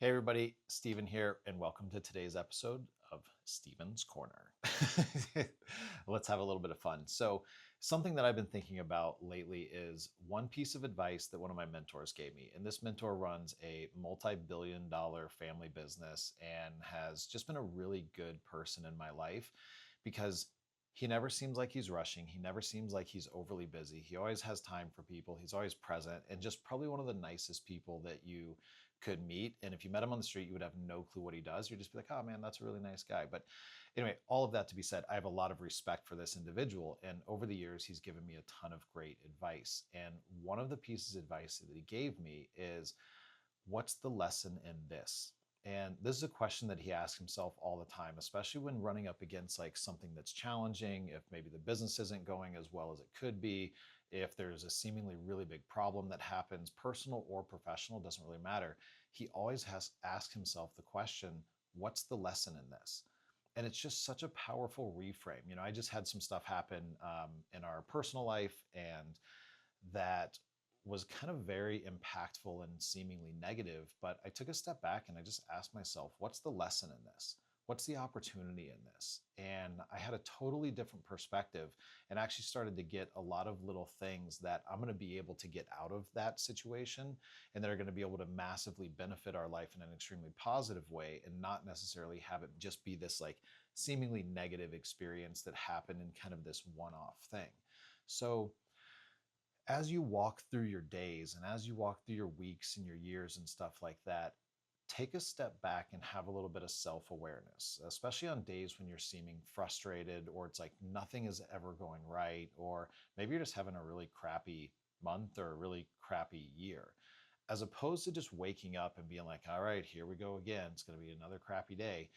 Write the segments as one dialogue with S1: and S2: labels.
S1: Hey everybody, Steven here, and welcome to today's episode of Steven's Corner. Let's have a little bit of fun. So, something that I've been thinking about lately is one piece of advice that one of my mentors gave me. And this mentor runs a multi-billion-dollar family business and has just been a really good person in my life because he never seems like he's rushing. He never seems like he's overly busy. He always has time for people. He's always present and just probably one of the nicest people that you could meet. And if you met him on the street, you would have no clue what he does. You'd just be like, oh man, that's a really nice guy. But anyway, all of that to be said, I have a lot of respect for this individual. And over the years, he's given me a ton of great advice. And one of the pieces of advice that he gave me is, what's the lesson in this? And this is a question that he asks himself all the time, especially when running up against like something that's challenging, if maybe the business isn't going as well as it could be, if there's a seemingly really big problem that happens, personal or professional, doesn't really matter. He always has asked himself the question, what's the lesson in this? And it's just such a powerful reframe. I just had some stuff happen in our personal life, and that was kind of very impactful and seemingly negative. But I took a step back and I just asked myself, what's the lesson in this? What's the opportunity in this? And I had a totally different perspective and actually started to get a lot of little things that I'm going to be able to get out of that situation and that are going to be able to massively benefit our life in an extremely positive way and not necessarily have it just be this like seemingly negative experience that happened in kind of this one off thing. So, as you walk through your days and as you walk through your weeks and your years and stuff like that, take a step back and have a little bit of self awareness, especially on days when you're seeming frustrated or it's like nothing is ever going right, or maybe you're just having a really crappy month or a really crappy year. As opposed to just waking up and being like, all right, here we go again. It's going to be another crappy day.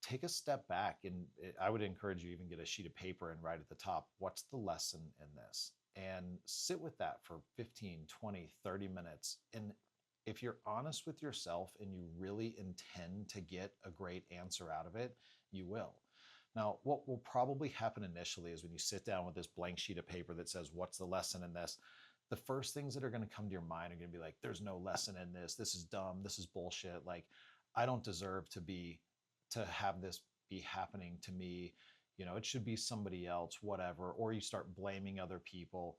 S1: Take a step back, and I would encourage you even get a sheet of paper and write at the top, what's the lesson in this? And sit with that for 15, 20, 30 minutes. And if you're honest with yourself and you really intend to get a great answer out of it, you will. Now, what will probably happen initially is when you sit down with this blank sheet of paper that says, what's the lesson in this? The first things that are going to come to your mind are going to be like, there's no lesson in this. This is dumb. This is bullshit. Like, I don't deserve to have this be happening to me. It should be somebody else, whatever. Or you start blaming other people.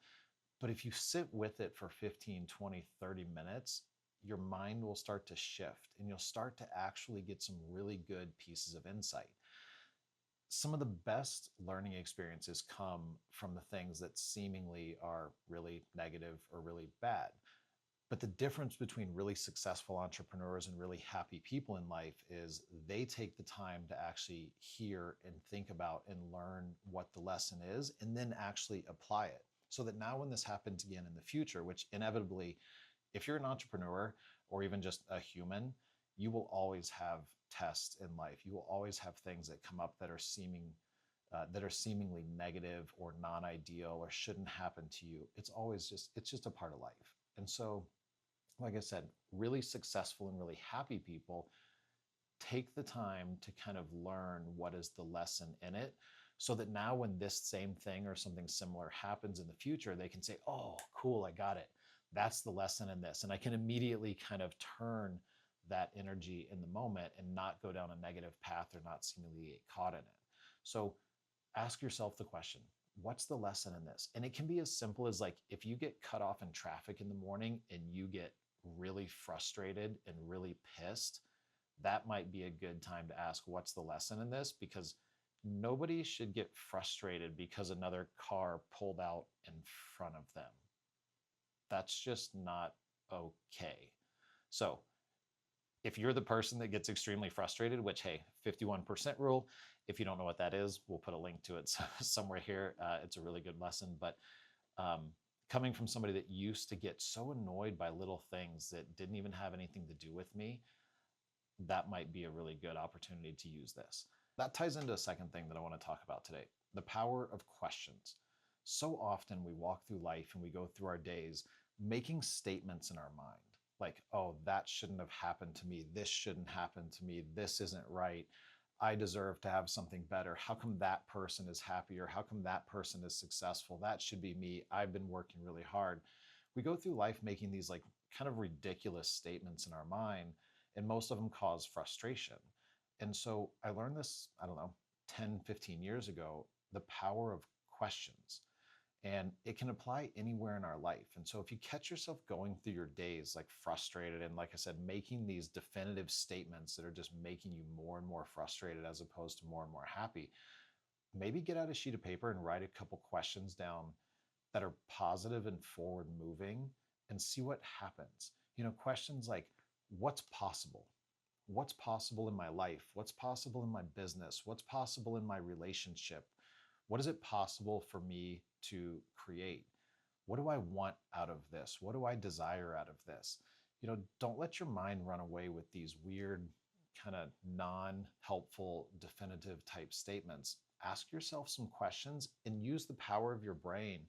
S1: But if you sit with it for 15, 20, 30 minutes, your mind will start to shift and you'll start to actually get some really good pieces of insight. Some of the best learning experiences come from the things that seemingly are really negative or really bad. But the difference between really successful entrepreneurs and really happy people in life is they take the time to actually hear and think about and learn what the lesson is and then actually apply it. So that now when this happens again in the future, which inevitably, if you're an entrepreneur or even just a human, you will always have tests in life. You will always have things that come up that are seemingly negative or non-ideal or shouldn't happen to you. It's just a part of life. And so, like I said, really successful and really happy people take the time to kind of learn what is the lesson in it, so that now when this same thing or something similar happens in the future, they can say, oh, cool, I got it. That's the lesson in this. And I can immediately kind of turn that energy in the moment and not go down a negative path or not seemingly get caught in it. So ask yourself the question, what's the lesson in this? And it can be as simple as like, if you get cut off in traffic in the morning and you get really frustrated and really pissed, that might be a good time to ask, what's the lesson in this? Because nobody should get frustrated because another car pulled out in front of them. That's just not okay. So if you're the person that gets extremely frustrated, which, hey, 51% rule, if you don't know what that is, we'll put a link to it somewhere here. It's a really good lesson. But um, coming from somebody that used to get so annoyed by little things that didn't even have anything to do with me, that might be a really good opportunity to use this. That ties into a second thing that I want to talk about today, the power of questions. So often we walk through life and we go through our days making statements in our mind like, oh, that shouldn't have happened to me. This shouldn't happen to me. This isn't right. I deserve to have something better. How come that person is happier? How come that person is successful? That should be me. I've been working really hard. We go through life making these like kind of ridiculous statements in our mind. and most of them cause frustration. And so I learned this, I don't know, 10, 15 years ago, the power of questions. And it can apply anywhere in our life. And so if you catch yourself going through your days like frustrated and, like I said, making these definitive statements that are just making you more and more frustrated as opposed to more and more happy, maybe get out a sheet of paper and write a couple questions down that are positive and forward moving and see what happens. Questions like, what's possible? What's possible in my life? What's possible in my business? What's possible in my relationship? What is it possible for me to create? What do I want out of this? What do I desire out of this? Don't let your mind run away with these weird, kind of non helpful, definitive type statements. Ask yourself some questions and use the power of your brain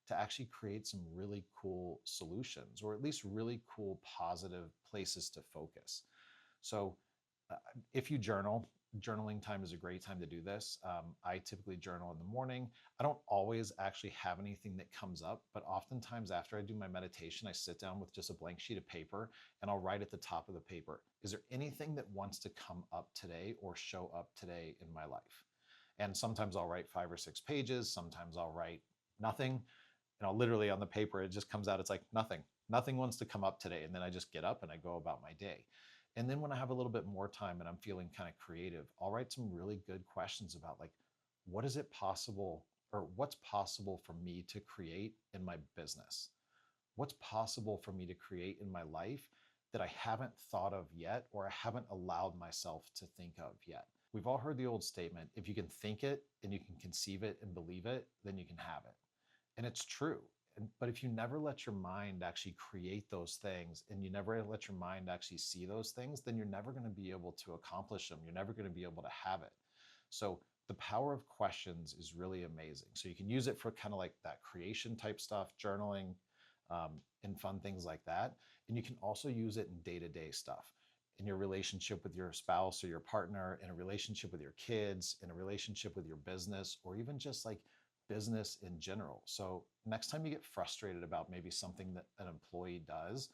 S1: to actually create some really cool solutions, or at least really cool, positive places to focus. So, uh, if you journal, journaling time is a great time to do this. I typically journal in the morning. I don't always actually have anything that comes up, but oftentimes after I do my meditation, I sit down with just a blank sheet of paper and I'll write at the top of the paper, is there anything that wants to come up today or show up today in my life? And sometimes I'll write 5 or 6 pages. Sometimes I'll write nothing. Literally on the paper, it just comes out. It's like nothing. Nothing wants to come up today. And then I just get up and I go about my day. And then when I have a little bit more time and I'm feeling kind of creative, I'll write some really good questions about like, what is it possible or what's possible for me to create in my business? What's possible for me to create in my life that I haven't thought of yet or I haven't allowed myself to think of yet? We've all heard the old statement, if you can think it and you can conceive it and believe it, then you can have it. And it's true. But if you never let your mind actually create those things and you never let your mind actually see those things, then you're never going to be able to accomplish them. You're never going to be able to have it. So the power of questions is really amazing. So you can use it for kind of like that creation type stuff, journaling, and fun things like that. And you can also use it in day-to-day stuff, in your relationship with your spouse or your partner, in a relationship with your kids, in a relationship with your business, or even just like business in general. So next time you get frustrated about maybe something that an employee does,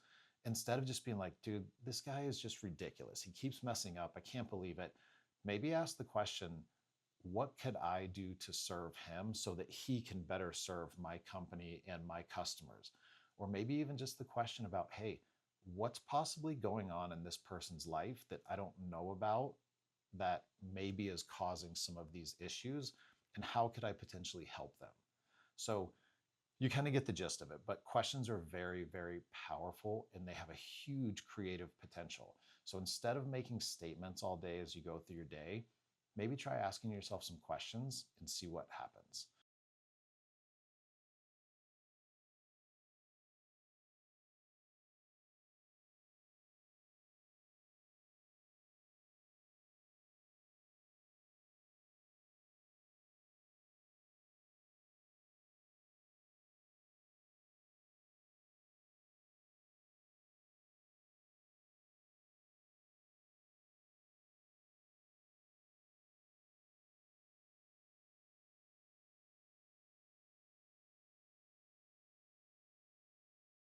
S1: instead of just being like, dude, this guy is just ridiculous. He keeps messing up. I can't believe it. Maybe ask the question, what could I do to serve him so that he can better serve my company and my customers? Or maybe even just the question about, hey, what's possibly going on in this person's life that I don't know about that maybe is causing some of these issues? And how could I potentially help them? So you kind of get the gist of it, but questions are very, very powerful and they have a huge creative potential. So instead of making statements all day as you go through your day, maybe try asking yourself some questions and see what happens.